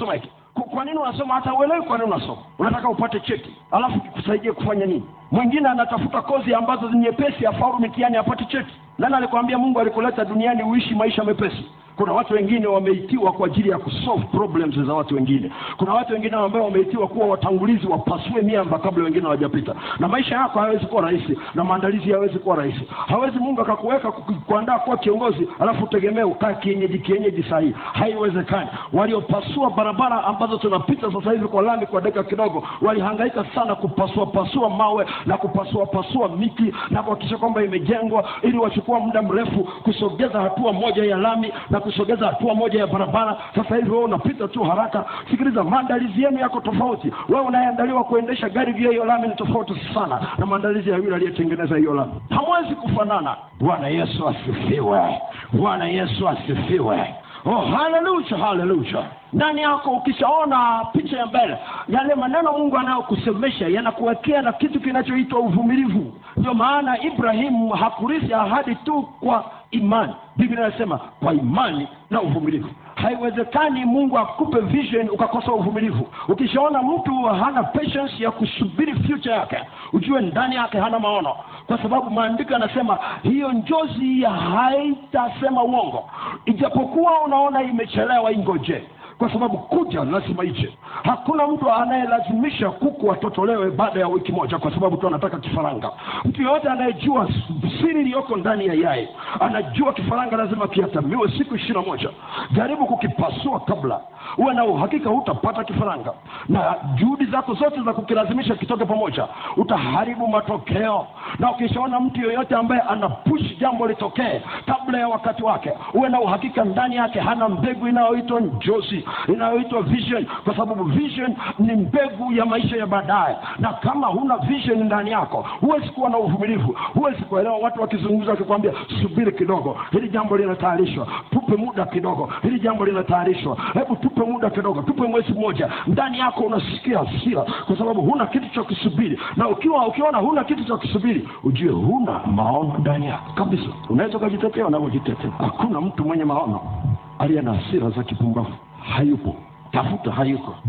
Soma hiki. Kwa nini unasoma hata uelewi kwa nini unasoma? Unataka upate cheti, alafu kikusaidie kufanya nini? Mwingine anatafuta kozi ambazo ni nyepesi afaulu mitihani apate cheti. Nani alikwambia Mungu alikuleta duniani uishi maisha mepesi? Kuna watu wengine wameitiwa kwa ajili ya kusolve problems za watu wengine. Kuna watu wengine ambao wameitiwa kuwa watangulizi, wapasue miamba kabla wengine hawajapita. Na maisha yako hayawezi kuwa rahisi, na maandalizi hayawezi kuwa rahisi. Hawezi Mungu akakuweka kuandaa kuwa kiongozi alafu utegemee ukae kienyeji sahihi. Haiwezekani. Waliopasua barabara ambazo tunapita sasa hivi kwa lami kwa dakika kidogo, walihangaika sana kupasua mawe na kupasua miti na kuhakikisha kwamba imejengwa, ili wachukua muda mrefu kusogeza hatua moja ya lami na kusogeza hatua moja ya barabara. Sasa hivi wewe unapita tu haraka. Sikiliza, maandalizi yenu yako tofauti. Wewe unayeandaliwa kuendesha gari vya hiyo lami ni tofauti sana na maandalizi ya yule aliyetengeneza hiyo lami. Hamwezi kufanana. Bwana Yesu asifiwe. Bwana Yesu asifiwe. Oh, haleluya. Ndani yako ukishaona picha ya mbele, yale maneno Mungu anayokusemesha yanakuwekea na kitu kinachoitwa uvumilivu. Ndio maana Ibrahimu hakurithi ahadi tu kwa imani. Biblia inasema kwa imani na uvumilivu. Haiwezekani Mungu akupe vision ukakosa uvumilivu. Ukishaona mtu hana patience ya kusubiri future yake, ujue ndani yake hana maono. Kwa sababu maandiko yanasema hiyo njozi haitasema uongo. Ijapokuwa unaona imechelewa, ingoje. Kwa sababu kuja lazima ije. Hakuna mtu anayelazimisha kuku watotolewe baada ya wiki moja kwa sababu tu anataka kifaranga. Mtu yote anayejua siri iliyoko ndani ya yai anajua kifaranga lazima kiatamiwe siku 21. Jaribu kukipasua kabla. Uwe na uhakika hutapata kifaranga. Na juhudi zako zote za kukilazimisha kitoke pamoja, utaharibu matokeo. Na ukishaona mtu yoyote ambaye anapush jambo litokee kabla ya wakati wake, uwe na uhakika ndani yake hana mbegu inayoitwa njozi, inayoitwa vision. Kwa sababu vision ni mbegu ya maisha ya baadaye. Na kama huna vision ndani yako, huwezi kuwa na uvumilivu. Huwezi kuelewa watu wakizungumza wakikwambia subiri kidogo, hili jambo linatayarishwa, tupe muda kidogo, hili jambo linatayarishwa, hebu tupe muda kidogo, tupe mwezi mmoja. Ndani yako unasikia hasira kwa sababu huna kitu cha kusubiri. Na ukiona huna kitu cha kusubiri, ujue huna maono ndani yako kabisa. Unaweza kujitetea na kujitetea. Hakuna mtu mwenye maono aliye na hasira za kipumbavu. Hayupo. Tafuta, hayuko.